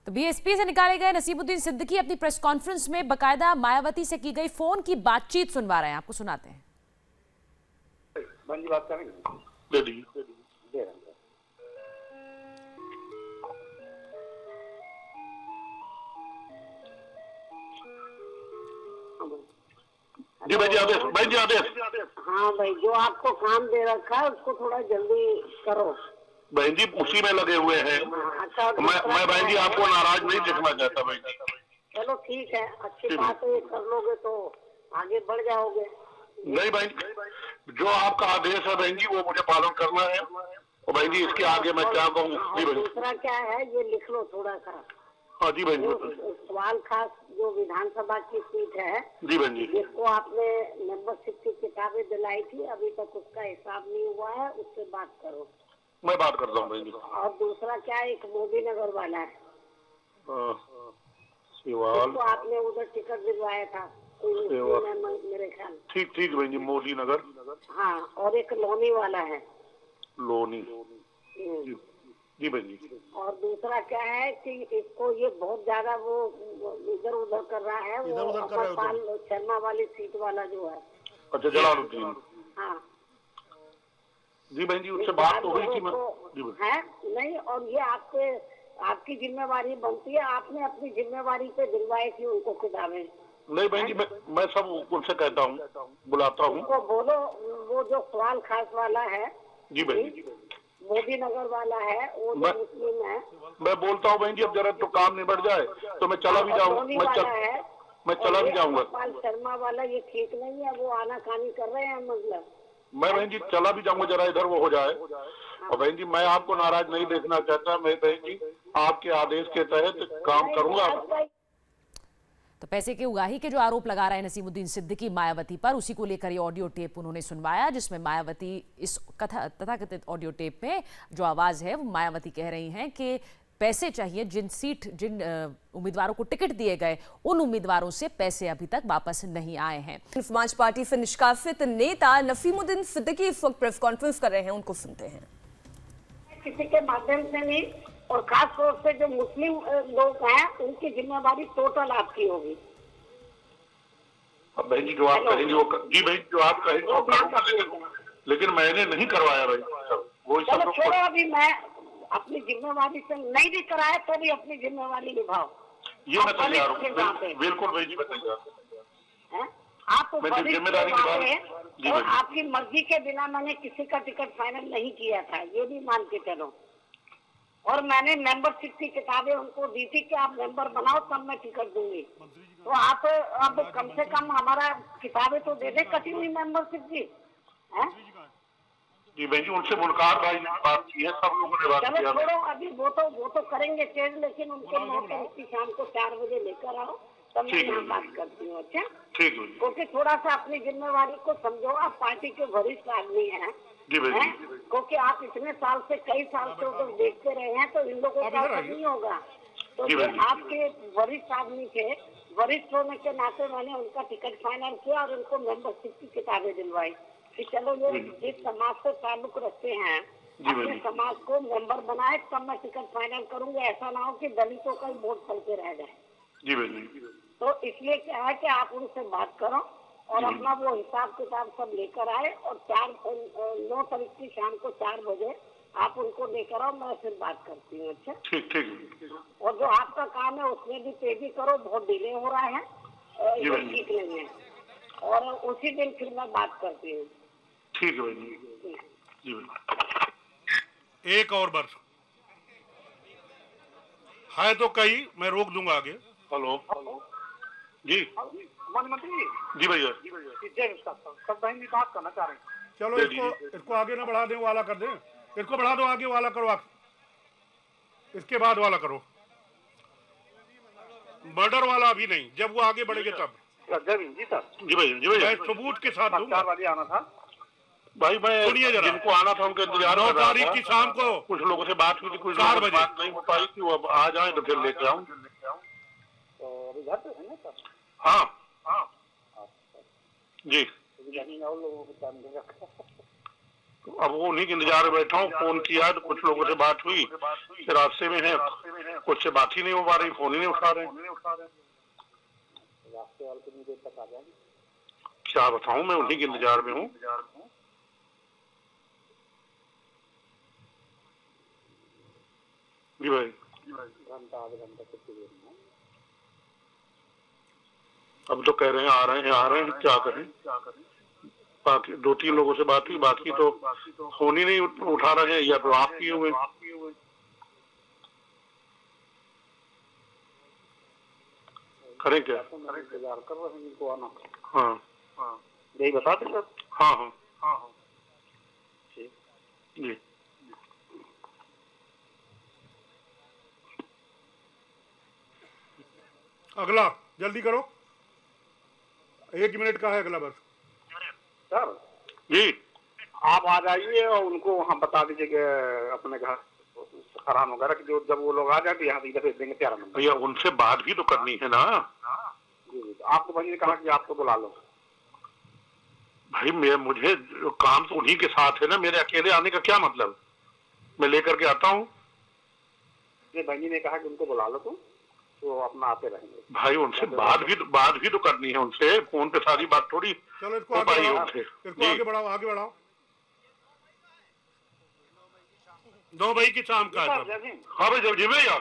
तो बीएसपी से निकाले गए नसीमुद्दीन सिद्दीकी अपनी प्रेस कॉन्फ्रेंस में बकायदा मायावती से की गई फोन की बातचीत सुनवा रहे हैं। आपको सुनाते हैं। बात करेंगे जी भाई जी आदेश। हाँ भाई, जो आपको काम दे रखा है उसको थोड़ा जल्दी करो। बहन जी उसी में लगे हुए हैं। मैं बहन जी आपको नाराज नहीं देखना चाहता बहन जी। चलो ठीक है, अच्छी बात है, कर लोगे तो आगे बढ़ जाओगे। नहीं बहन जी, जो आपका आदेश है बहन जी वो मुझे पालन करना है। और बहन जी इसके आगे मैं क्या कहूँ। दूसरा क्या है, ये लिख लो थोड़ा सा। हाँ जी बहन जी। सवाल खास जो विधानसभा की सीट है जी बहन जी, जिसको आपने मेंबरशिप की किताबें दिलाई थी, अभी तक उसका हिसाब नहीं हुआ है, उससे बात करो। मैं बात करता हूँ बहन जी। और दूसरा क्या है, एक मोदी नगर वाला है सिवाल, तो आपने उधर टिकट दिलवाया था मेरे ख्याल। ठीक ठीक बहन जी, मोदी नगर। हाँ, और एक लोनी वाला है। लोनी जी बहन जी। और दूसरा क्या है कि इसको ये बहुत ज्यादा वो इधर उधर कर रहा है, वो अमरपाल शर्मा वाली सीट वाला जो है। अच्छा, जलालुद्दीन। हाँ जी बहन जी, उससे बात तो हुई थी मैं। है नहीं, और ये आपकी जिम्मेवारी बनती है, आपने अपनी जिम्मेवारी पे दिलवाई थी उनको किताबें। नहीं बहन जी, मैं सब उनसे कहता हूँ, बुलाता हूँ। उनको बोलो, वो जो सवाल खास वाला है जी बहन जी, मोदी नगर वाला है, वो जो मुस्लिम है। मैं बोलता हूँ बहन जी, अब जरा तो काम निबट जाए तो मैं चला भी जाऊँगा। मैं चला भी जाऊँगा। शर्मा वाला ये ठीक नहीं है, वो आनाकानी कर रहे हैं, मतलब मैं बहन जी चला भी जाऊंगा, जरा इधर वो हो जाए। और बहन जी मैं आपको नाराज नहीं देखना चाहता, मैं बहन जी आपके आदेश के तहत काम करूंगा। तो पैसे के उगाही के जो आरोप लगा रहे हैं नसीमुद्दीन सिद्दीकी मायावती पर, उसी को लेकर ये ऑडियो टेप उन्होंने सुनवाया, जिसमें मायावती इस तथाकथित ऑडियो टेप में जो आवाज है वो मायावती कह रही हैं कि पैसे चाहिए, जिन उम्मीदवारों को टिकट दिए गए उन उम्मीदवारों से पैसे अभी तक वापस नहीं आए हैं। समाज पार्टी से निष्कासित नेता नसीमुद्दीन सिद्दीकी इस वक्त प्रेस कॉन्फ्रेंस कर रहे हैं, उनको सुनते हैं। किसी के माध्यम से नहीं, और खास तौर से जो मुस्लिम लोग हैं उनकी जिम्मेवारी टोटल आपकी होगी। अब बहन जी जो आप कहेंगे वो जी बहन जो आप कहेंगे वो करूंगा, लेकिन मैंने नहीं करवाया भाई, वो चलो छोड़ो, अभी मैं अपनी जिम्मेवारी से नहीं भी कराया तो भी अपनी जिम्मेवारी निभाओ। ये मैं तैयार हूँ, बिल्कुल भाई जी मैं तैयार हूँ। आप जिम्मेदारी और आपकी मर्जी के बिना मैंने किसी का टिकट फाइनल नहीं किया था, ये भी मान के चलो। और मैंने मेंबरशिप की किताबें उनको दी थी कि आप मेंबर बनाओ तब मैं टिकट दूंगी। तो आप अब कम से कम हमारा किताबें तो दे दे कटी हुई मेंबरशिप की है। जी बहन जी उनसे मुलाकात भाई बात की है, सब लोगों ने बात किया। चलो छोड़ो, अभी वो तो करेंगे चेंज, लेकिन उनके 9 तारीख की शाम को 4 बजे लेकर आओ, तब मैं यहाँ बात करती हूँ। अच्छा ठीक है, क्योंकि थोड़ा सा अपनी जिम्मेवारी को समझो, आप पार्टी के वरिष्ठ आदमी हैं, क्योंकि आप इतने साल से कई साल से उधर देखते रहे हैं, तो इन लोगों का नहीं होगा। तो ये आपके वरिष्ठ आदमी थे, वरिष्ठ होने के नाते मैंने उनका टिकट फाइनल किया और उनको मेंबरशिप की किताबें दिलवाई कि चलो ये जिस समाज से ताल्लुक रखते हैं अपने समाज को मेंबर बनाए, तब मैं टिकट फाइनल करूंगा। ऐसा ना हो कि दलितों का वोट चलते रह जाए। जी बहन, तो इसलिए क्या है कि आप उनसे बात करो और अपना वो हिसाब किताब सब लेकर आए, और 9 तारीख की शाम को 4 बजे आप उनको लेकर आओ, मैं फिर बात करती हूँ। अच्छा ठीक ठीक। और जो आपका काम है उसमें भी तेजी करो, बहुत डिले हो रहा है, ये ठीक नहीं है। और उसी दिन फिर मैं बात करती हूँ। ठीक है भाई जी। एक और वर्ष है तो कई, मैं रोक दूंगा आगे। हेलो जी मंत्री जी भैया, सब बहन जी बात करना चाह रहे हैं। चलो इसको आगे ना बढ़ा दें, वाला कर दें, इसको बढ़ा दो, आगे वाला करो, इसके बाद वाला करो। मर्डर वाला अभी नहीं, जब वो आगे बढ़ेंगे तब। जी सर। जी भैया जी भैया, मैं सबूत के साथ दूंगा। आना था भाई, मैं सुनिए जरा, जिनको आना था उनके इंतजार 9 तारीख की शाम को कुछ लोगों से बात हुई थी, कुछ 4 लोगों से बजे बात नहीं हो पाई थी, वो अब आ जाए तो फिर लेके आऊँ। हाँ जी, अब वो उन्हीं के इंतजार में बैठा हूँ। फोन किया तो कुछ लोगों से बात हुई, रास्ते में है, कुछ से बात ही नहीं हो पा रही, फोन ही नहीं उठा रहे। क्या बताऊं, मैं उन्हीं के इंतजार में हूँ। जी भाई, घंटा आधा घंटा कितनी देर में? अब तो कह रहे हैं आ रहे हैं, क्या करें। बाकी 2-3 लोगों से बात हुई, बाकी तो फोन ही नहीं उठा रहे हैं, या तो आप किए हुए। करें क्या? इंतजार कर रहे हैं इनको आना। हाँ, यही बताते सर। हाँ, ठीक जी। अगला जल्दी करो, 1 मिनट का है अगला बस। सर जी, आप आ जाइए और उनको हम बता दीजिए कि अपने घर खराब वगैरह कि जो जब वो लोग आ जाए तो यहाँ भेज देंगे 13 नंबर। भैया उनसे बात भी तो करनी है ना। जी, आपको भाई ने कहा कि आपको बुला लो। भाई मुझे काम तो उन्हीं के साथ है ना, मेरे अकेले आने का क्या मतलब? मैं लेकर के आता हूँ। ये भाई ने कहा कि उनको बुला लो तुम, तो अपना आते रहेंगे। भाई उनसे बात भी तो करनी है, उनसे फोन पे सारी बात थोड़ी। चलो इसको आगे बढ़ाओ, आगे बढ़ाओ। 2 मई की शाम का। हाँ भाई, जब जिम्मे यार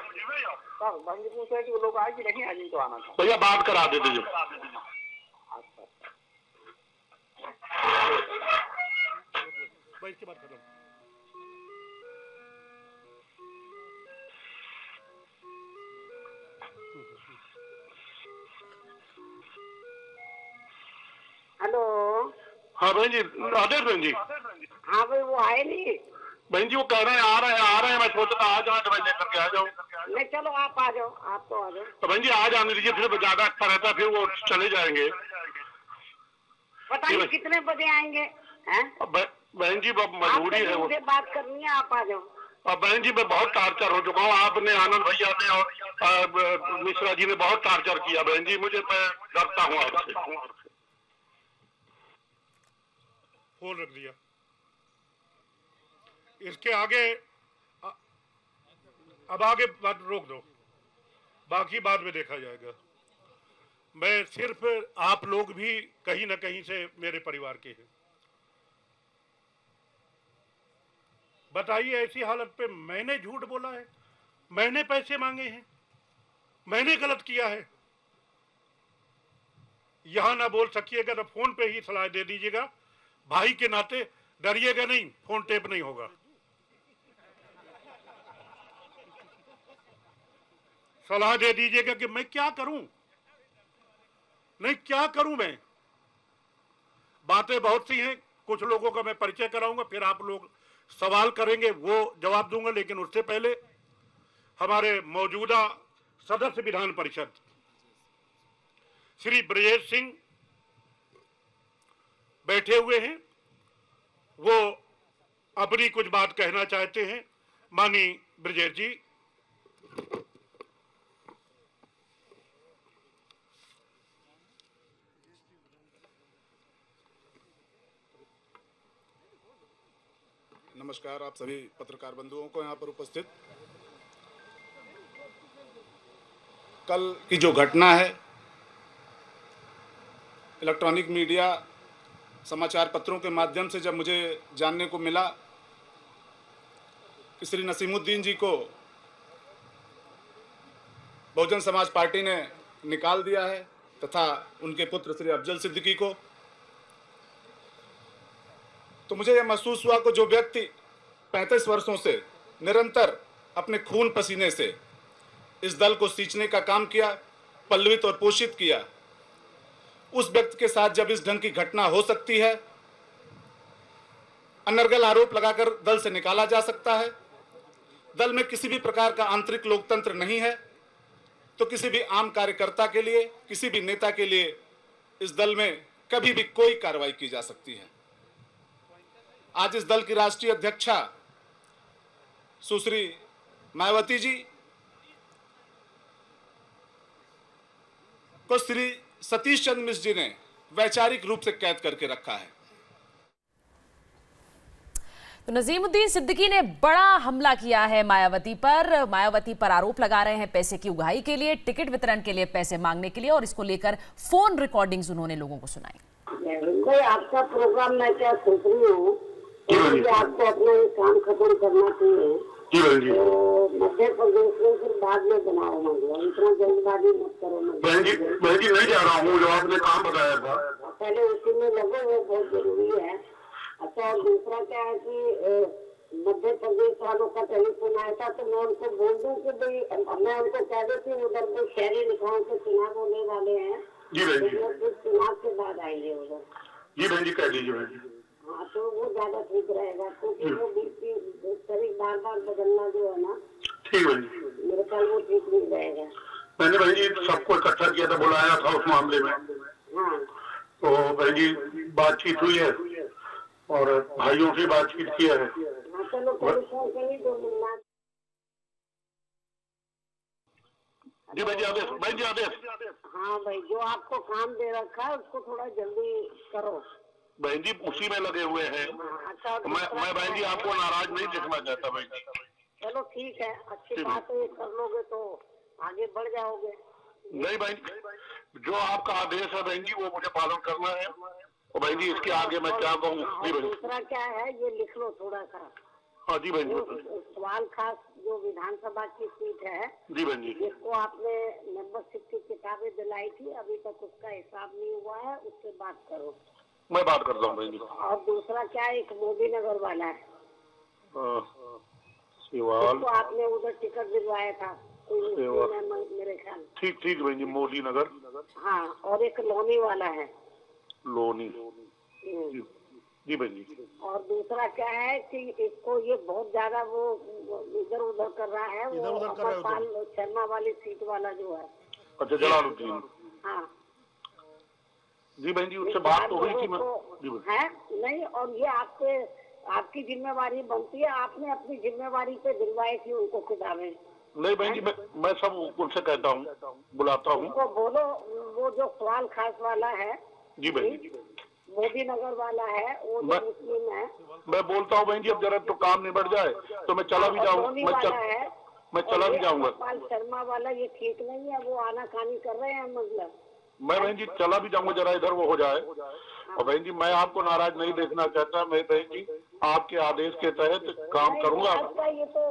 पूछ रहे कि वो लोग आए कि नहीं, आज तो आना था। भैया बात करा दे दीजिए। भाई इसके बाद खत्म। हेलो। हाँ बहन जी, आदेश बहन जी। हाँ भाई, वो आए नहीं। बहन जी वो कह रहे हैं आ रहे हैं। मैं सोचता आ जाऊँ तो मैं लेकर के आ जाऊँ। नहीं, चलो आप आ जाओ, आप तो आ जाओ। तो बहन जी आ जाने दीजिए, फिर ज्यादा अच्छा रहता, फिर वो चले जाएंगे। पता नहीं कितने बजे आएंगे। बहन जी मजबूरी है, मुझे बात करनी है, आप आ जाओ। अब बहन जी मैं बहुत टार्चर हो चुका हूँ, आपने, आनंद भैया ने और मिश्रा जी ने बहुत टार्चर किया बहन जी मुझे। मैं डरता हूँ आपसे। फोन रख दिया। इसके आगे अब आगे बात रोक दो, बाकी बाद में देखा जाएगा। मैं सिर्फ, आप लोग भी कहीं ना कहीं से मेरे परिवार के हैं। बताइए ऐसी हालत पे मैंने झूठ बोला है, मैंने पैसे मांगे हैं, मैंने गलत किया है। यहां ना बोल सकिएगा तो फोन पे ही सलाह दे दीजिएगा, भाई के नाते डरिएगा नहीं, फोन टेप नहीं होगा। सलाह दे दीजिएगा कि मैं क्या करूं, नहीं क्या करूं मैं। बातें बहुत सी हैं, कुछ लोगों का मैं परिचय कराऊंगा, फिर आप लोग सवाल करेंगे, वो जवाब दूंगा। लेकिन उससे पहले हमारे मौजूदा सदस्य विधान परिषद श्री ब्रजेश सिंह बैठे हुए हैं, वो अपनी कुछ बात कहना चाहते हैं। माननीय ब्रजेश जी। नमस्कार आप सभी पत्रकार बंधुओं को यहाँ पर उपस्थित। कल की जो घटना है, इलेक्ट्रॉनिक मीडिया समाचार पत्रों के माध्यम से जब मुझे जानने को मिला कि श्री नसीमुद्दीन जी को बहुजन समाज पार्टी ने निकाल दिया है तथा उनके पुत्र श्री अफजल सिद्दीकी को, तो मुझे यह महसूस हुआ कि जो व्यक्ति 35 वर्षों से निरंतर अपने खून पसीने से इस दल को सींचने का काम किया, पल्लवित और पोषित किया, उस व्यक्ति के साथ जब इस ढंग की घटना हो सकती है, अनर्गल आरोप लगाकर दल से निकाला जा सकता है, दल में किसी भी प्रकार का आंतरिक लोकतंत्र नहीं है, तो किसी भी आम कार्यकर्ता के लिए, किसी भी नेता के लिए इस दल में कभी भी कोई कार्रवाई की जा सकती है। आज इस दल की राष्ट्रीय अध्यक्षा सुश्री मायावती जी को श्री सतीश चंद्र मिश्र जी ने वैचारिक रूप से कैद करके रखा है। तो नजीमुद्दीन सिद्दीकी ने बड़ा हमला किया है मायावती पर आरोप लगा रहे हैं पैसे की उगाही के लिए, टिकट वितरण के लिए पैसे मांगने के लिए, और इसको लेकर फोन रिकॉर्डिंग्स उन्होंने लोगों को सुनाई। आपका प्रोग्राम मैं क्या सोच रही हूँ, आपको अपना ये काम खत्म करना चाहिए। तो मध्य प्रदेश में फिर बाद में बनाओ, मतलब इतना जल्दबाजी मत करो। बहन जी नहीं जा रहा हूँ, जो आपने काम बताया था पहले उसी में लगो, वो बहुत जरूरी है। अच्छा, और दूसरा क्या है कि मध्य प्रदेश वालों का टेलीफोन आया था, तो मैं उनको बोल दूं कि भाई मैं उनको कह देती हूँ उधर कोई शहरी निकायों के चुनाव होने वाले हैं। जी बहन जी, तो चुनाव के बाद आएंगे उधर। जी बहन जी, कह दीजिए बहन जी। हाँ, तो वो ज्यादा ठीक रहेगा, क्योंकि वो बीपी तारीख बार बदलना जो है ना, ठीक बहन जी, मेरे ख्याल वो ठीक नहीं रहेगा। मैंने बहन जी सबको इकट्ठा किया था, बुलाया था उस मामले में। हाँ, तो बहन जी बातचीत हुई है और भाइयों से बातचीत किया है। हाँ, चलो टेलीफोन करिए जो मिलना। जी बहन जी, आदेश बहन जी, आदेश। हाँ भाई, जो आपको काम दे रखा है उसको थोड़ा जल्दी करो। बहन जी उसी में लगे हुए हैं। अच्छा, मैं बहन जी आपको नाराज नहीं देखना चाहता बहन जी। चलो ठीक है, अच्छी बात है, कर लोगे तो आगे बढ़ जाओगे। नहीं बहन जी, जो आपका आदेश है बहन जी वो मुझे पालन करना है, और बहन जी इसके आगे मैं क्या कहूँ। जी बहन, दूसरा क्या है, ये लिख लो थोड़ा सा। हाँ जी बहन जी। सवाल खास जो विधानसभा की सीट है, जी बहन जी, जिसको आपने मेंबरशिप की किताबें दिलाई थी, अभी तक उसका हिसाब नहीं हुआ है, उससे बात करो। मैं बात करता हूँ बहन जी। और दूसरा क्या है, एक मोदी नगर वाला है, सवाल तो आपने उधर टिकट दिलवाया था मेरे ख्याल। ठीक बहन जी, मोदी नगर। हाँ, और एक लोनी वाला है। लोनी, जी बहन जी। और दूसरा क्या है कि इसको ये बहुत ज्यादा वो इधर उधर कर रहा है, वो अमरपाल शर्मा वाली सीट वाला जो है। अच्छा, जलालुद्दीन। हाँ जी बहन जी, उससे बात तो हुई थी है नहीं, और ये आपकी जिम्मेवारी बनती है, आपने अपनी जिम्मेवारी पे दिलवाई थी उनको किताबें। नहीं बहन जी, मैं सब उनसे कहता हूँ, बुलाता हूँ। उनको बोलो, वो जो सवाल खास वाला है, जी बहन जी, मोदी नगर वाला है, वो जो मुस्लिम है। मैं बोलता हूँ बहन जी, अब जरा तो काम निबट जाए तो मैं चला भी जाऊँगा। मैं चला भी जाऊँगा। अमरपाल शर्मा वाला ये ठीक नहीं है, वो आनाकानी कर रहे हैं, मतलब मैं बहन जी चला भी जाऊंगा, जरा इधर वो हो जाए। और बहन जी मैं आपको नाराज नहीं देखना चाहता, मैं बहन जी आपके आदेश के तहत काम करूंगा। ये तो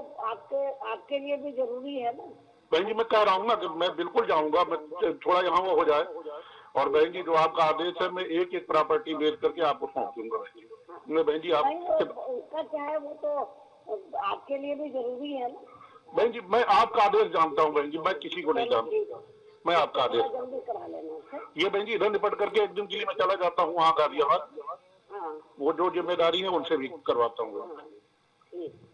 आपके लिए भी जरूरी है ना बहन जी, मैं कह रहा हूँ ना कि मैं बिल्कुल जाऊंगा, मैं थोड़ा यहाँ वो हो जाए। और बहन जी जो आपका आदेश है, मैं एक एक प्रॉपर्टी बेच करके आपको सौंप दूंगा। मैं बहन जी उसका क्या है, वो तो आपके लिए भी जरूरी है ना। बहन जी मैं आपका आदेश जानता हूँ बहन जी, मैं किसी को नहीं जानता, मैं आपका आदेश जल्दी करा लेना। ये बहन जी इधर निपट करके एक दिन के लिए मैं चला जाता हूँ वहाँ गाजियाबाद। वो जो जिम्मेदारी है उनसे भी करवाता हूँ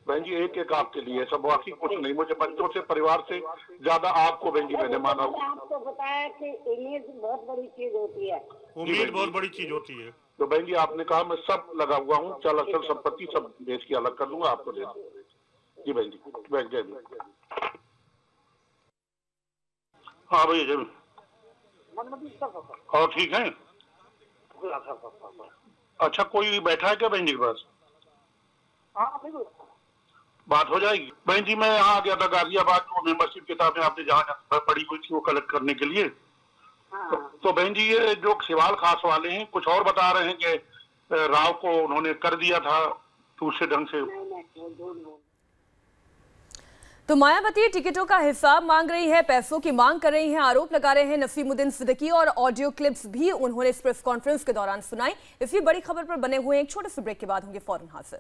बहन जी, एक एक आपके लिए, सब बाकी कुछ नहीं। मुझे बच्चों से, परिवार से ज्यादा आपको बहन जी मैंने माना। आपको बताया कि इमेज बहुत बड़ी चीज होती है, उम्मीद बहुत बड़ी चीज होती है। तो बहन जी आपने कहा, मैं सब लगा हुआ हूँ, चल असल संपत्ति सब बेच के अलग कर दूंगा, आपको दे दूंगा। जी बहन जी, बैठ जाइए। हाँ भैया जरूर। और ठीक है। अच्छा, कोई बैठा है क्या बहन जी के पास? बात हो जाएगी बहन जी। मैं यहाँ आ गया था गाजियाबाद, जो मेंबरशिप किताबें आपने जहाँ पड़ी हुई थी वो कलेक्ट करने के लिए। तो बहन जी ये जो सवाल खास वाले हैं, कुछ और बता रहे हैं कि राव को उन्होंने कर दिया था दूसरे ढंग से। तो मायावती टिकटों का हिसाब मांग रही है, पैसों की मांग कर रही हैं, आरोप लगा रहे हैं नसीमुद्दीन सिद्दीकी, और ऑडियो क्लिप्स भी उन्होंने इस प्रेस कॉन्फ्रेंस के दौरान सुनाई। इसी बड़ी खबर पर बने हुए एक छोटे से ब्रेक के बाद होंगे फौरन हाजिर।